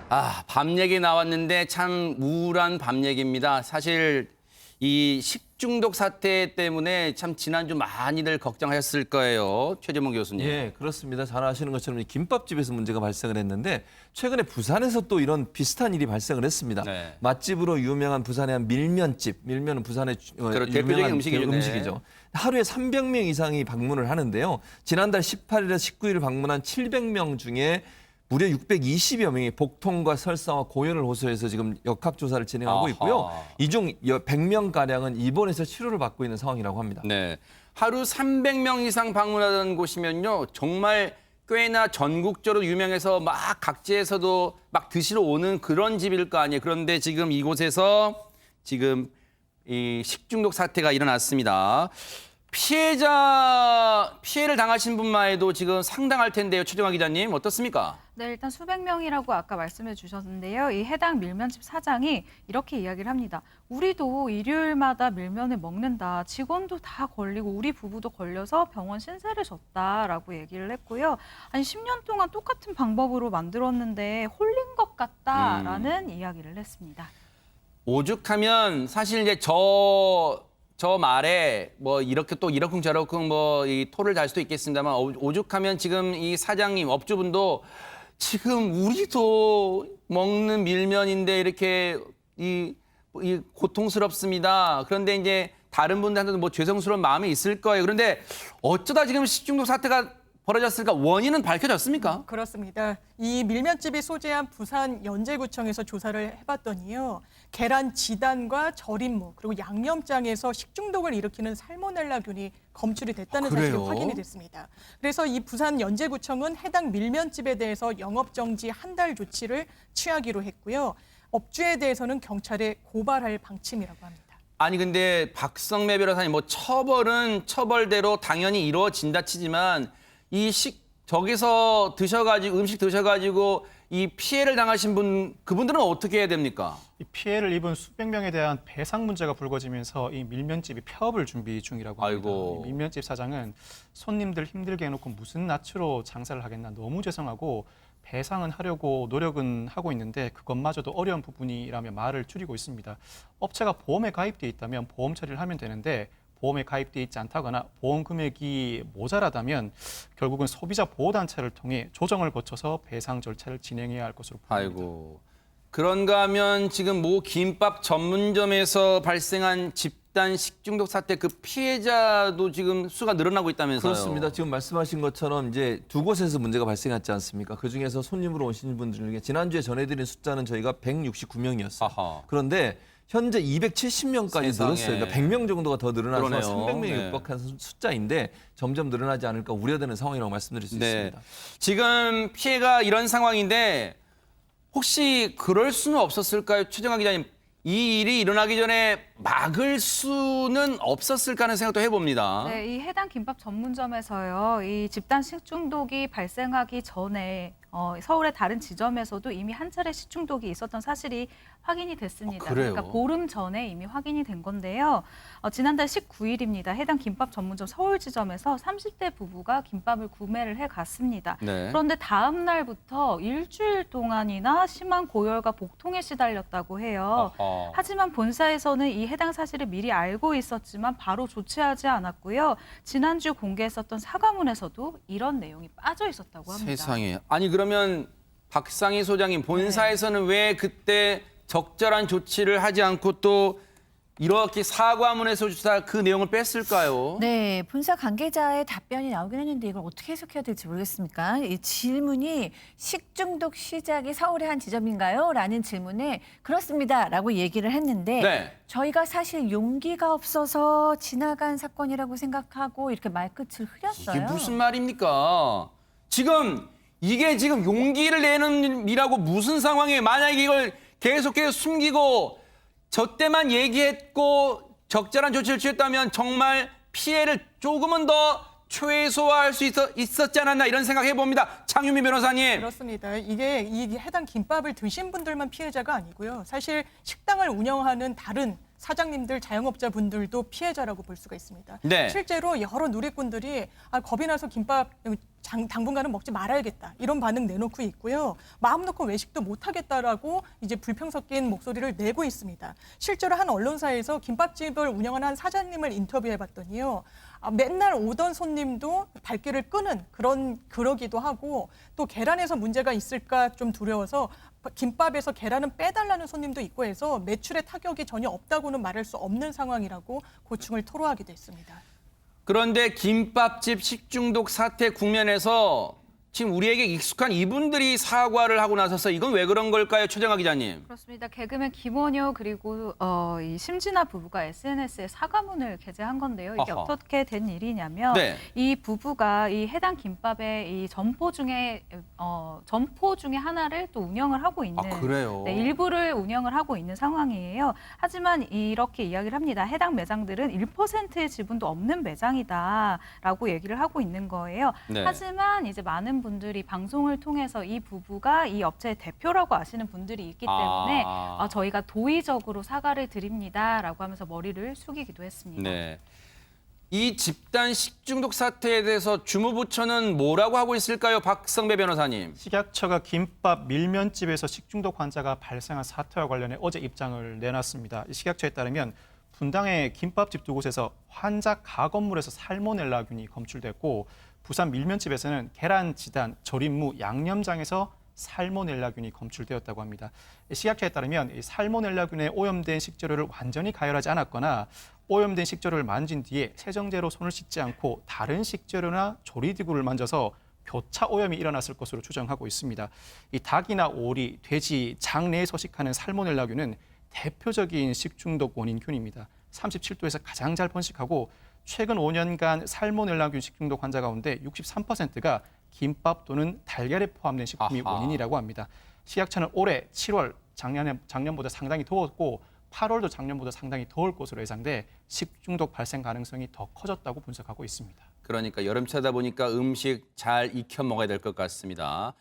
밤 얘기 나왔는데 참 우울한 밤 얘기입니다. 사실 이 식중독 사태 때문에 참 지난주 많이들 걱정하셨을 거예요. 최재문 교수님. 예, 그렇습니다. 잘 아시는 것처럼 이 김밥집에서 문제가 발생을 했는데 최근에 부산에서 또 이런 비슷한 일이 발생을 했습니다. 네. 맛집으로 유명한 부산의 한 밀면집, 밀면은 부산의 대표적인 유명한 음식이죠. 네. 하루에 300명 이상이 방문을 하는데요. 지난달 18일에서 19일 방문한 700명 중에 무려 620여 명이 복통과 설사와 고열을 호소해서 지금 역학조사를 진행하고 있고요. 이 중 100명가량은 입원해서 치료를 받고 있는 상황이라고 합니다. 네. 하루 300명 이상 방문하던 곳이면요. 정말 꽤나 전국적으로 유명해서 막 각지에서도 막 드시러 오는 그런 집일 거 아니에요. 그런데 지금 이곳에서 지금 이 식중독 사태가 일어났습니다. 피해를 당하신 분만 해도 지금 상당할 텐데요. 최정화 기자님 어떻습니까? 네, 일단 수백 명이라고 아까 말씀해 주셨는데요. 이 해당 밀면집 사장이 이렇게 이야기를 합니다. 우리도 일요일마다 밀면을 먹는다. 직원도 다 걸리고 우리 부부도 걸려서 병원 신세를 졌다라고 얘기를 했고요. 아니 10년 동안 똑같은 방법으로 만들었는데 홀린 것 같다라는 이야기를 했습니다. 오죽하면 사실 이제 저 말에 뭐 이렇게 또 이러쿵저러쿵 뭐 이 토를 달 수도 있겠습니다만 오죽하면 지금 이 사장님 업주분도 지금 우리도 먹는 밀면인데 이렇게 이 고통스럽습니다. 그런데 이제 다른 분들한테도 뭐 죄송스러운 마음이 있을 거예요. 그런데 어쩌다 지금 식중독 사태가 벌어졌을까? 원인은 밝혀졌습니까? 그렇습니다. 이 밀면집이 소재한 부산 연제구청에서 조사를 해봤더니요. 계란 지단과 절임무 그리고 양념장에서 식중독을 일으키는 살모넬라균이 검출이 됐다는 사실이 확인이 됐습니다. 그래서 이 부산 연제구청은 해당 밀면집에 대해서 영업정지 한 달 조치를 취하기로 했고요. 업주에 대해서는 경찰에 고발할 방침이라고 합니다. 아니 근데 박성매 변호사님 뭐 처벌은 처벌대로 당연히 이루어진다 치지만 저기서 드셔가지고 음식 드셔가지고 이 피해를 당하신 그분들은 어떻게 해야 됩니까? 이 피해를 입은 수백 명에 대한 배상 문제가 불거지면서 이 밀면집이 폐업을 준비 중이라고 합니다. 아이고. 이 밀면집 사장은 손님들 힘들게 해놓고 무슨 낯으로 장사를 하겠나 너무 죄송하고 배상은 하려고 노력은 하고 있는데 그것마저도 어려운 부분이라며 말을 줄이고 있습니다. 업체가 보험에 가입돼 있다면 보험 처리를 하면 되는데 보험에 가입돼 있지 않다거나 보험 금액이 모자라다면 결국은 소비자 보호단체를 통해 조정을 거쳐서 배상 절차를 진행해야 할 것으로 보입니다. 아이고. 그런가 하면 지금 모 김밥 전문점에서 발생한 집단 식중독 사태 그 피해자도 지금 수가 늘어나고 있다면서요? 그렇습니다. 지금 말씀하신 것처럼 이제 두 곳에서 문제가 발생했지 않습니까? 그중에서 손님으로 오신 분들 중에 지난주에 전해드린 숫자는 저희가 169명이었어요. 아하. 그런데 현재 270명까지 세상에. 늘었어요. 그러니까 100명 정도가 더 늘어나서 그러네요. 300명에 네. 육박한 숫자인데 점점 늘어나지 않을까 우려되는 상황이라고 말씀드릴 수 있습니다. 지금 피해가 이런 상황인데 혹시 그럴 수는 없었을까요? 최정화 기자님. 이 일이 일어나기 전에 막을 수는 없었을까 하는 생각도 해봅니다. 네, 이 해당 김밥 전문점에서요. 이 집단 식중독이 발생하기 전에 서울의 다른 지점에서도 이미 한 차례 식중독이 있었던 사실이 확인이 됐습니다. 그래요? 그러니까 보름 전에 이미 확인이 된 건데요. 지난달 19일입니다. 해당 김밥 전문점 서울 지점에서 30대 부부가 김밥을 구매를 해갔습니다. 네. 그런데 다음 날부터 일주일 동안이나 심한 고열과 복통에 시달렸다고 해요. 어허. 하지만 본사에서는 이 해당 사실을 미리 알고 있었지만 바로 조치하지 않았고요. 지난주 공개했었던 사과문에서도 이런 내용이 빠져 있었다고 합니다. 세상에. 아니 그러면 박상희 소장님 본사에서는 왜 그때 적절한 조치를 하지 않고 또 이렇게 사과문에서 조사 그 내용을 뺐을까요? 네, 본사 관계자의 답변이 나오긴 했는데 이걸 어떻게 해석해야 될지 모르겠습니까? 이 질문이 식중독 시작이 서울의 한 지점인가요? 라는 질문에 그렇습니다라고 얘기를 했는데 네. 저희가 사실 용기가 없어서 지나간 사건이라고 생각하고 이렇게 말끝을 흐렸어요. 이게 무슨 말입니까? 이게 지금 용기를 내는 일이라고 무슨 상황이에요? 만약에 이걸 계속해서 숨기고 저 때만 얘기했고 적절한 조치를 취했다면 정말 피해를 조금은 더 최소화할 수 있었지 않았나 이런 생각해 봅니다. 장유미 변호사님. 그렇습니다. 이게 이 해당 김밥을 드신 분들만 피해자가 아니고요. 사실 식당을 운영하는 다른 사장님들, 자영업자분들도 피해자라고 볼 수가 있습니다. 네. 실제로 여러 누리꾼들이 겁이 나서 김밥 당분간은 먹지 말아야겠다 이런 반응 내놓고 있고요. 마음 놓고 외식도 못하겠다라고 이제 불평 섞인 목소리를 내고 있습니다. 실제로 한 언론사에서 김밥집을 운영하는 한 사장님을 인터뷰해봤더니요. 맨날 오던 손님도 발길을 끄는 그러기도 하고 또 계란에서 문제가 있을까 좀 두려워서 김밥에서 계란은 빼달라는 손님도 있고 해서 매출에 타격이 전혀 없다고는 말할 수 없는 상황이라고 고충을 토로하기도 했습니다. 그런데 김밥집 식중독 사태 국면에서 지금 우리에게 익숙한 이분들이 사과를 하고 나서서 이건 왜 그런 걸까요, 최정아 기자님? 그렇습니다. 개그맨 김원효 그리고 이 심진아 부부가 SNS에 사과문을 게재한 건데요. 이게 아하. 어떻게 된 일이냐면 네. 이 부부가 이 해당 김밥의 이 점포 중에 하나를 또 운영을 하고 있는 그래요? 네, 일부를 운영을 하고 있는 상황이에요. 하지만 이렇게 이야기를 합니다. 해당 매장들은 1%의 지분도 없는 매장이다라고 얘기를 하고 있는 거예요. 네. 하지만 이제 많은 분들이 방송을 통해서 이 부부가 이 업체의 대표라고 아시는 분들이 있기 때문에 저희가 도의적으로 사과를 드립니다라고 하면서 머리를 숙이기도 했습니다. 네. 이 집단 식중독 사태에 대해서 주무부처는 뭐라고 하고 있을까요, 박성배 변호사님? 식약처가 김밥 밀면집에서 식중독 환자가 발생한 사태와 관련해 어제 입장을 내놨습니다. 식약처에 따르면 분당의 김밥집 두 곳에서 환자 가건물에서 살모넬라균이 검출됐고 부산 밀면집에서는 계란 지단, 절임무, 양념장에서 살모넬라균이 검출되었다고 합니다. 식약처에 따르면 이 살모넬라균에 오염된 식재료를 완전히 가열하지 않았거나 오염된 식재료를 만진 뒤에 세정제로 손을 씻지 않고 다른 식재료나 조리기구를 만져서 교차 오염이 일어났을 것으로 추정하고 있습니다. 이 닭이나 오리, 돼지, 장 내에 서식하는 살모넬라균은 대표적인 식중독 원인균입니다. 37도에서 가장 잘 번식하고 최근 5년간 살모넬라균 식중독 환자 가운데 63%가 김밥 또는 달걀에 포함된 식품이 아하. 원인이라고 합니다. 식약처는 올해 7월 작년보다 상당히 더웠고 8월도 작년보다 상당히 더울 것으로 예상돼 식중독 발생 가능성이 더 커졌다고 분석하고 있습니다. 그러니까 여름철이다 보니까 음식 잘 익혀 먹어야 될 것 같습니다.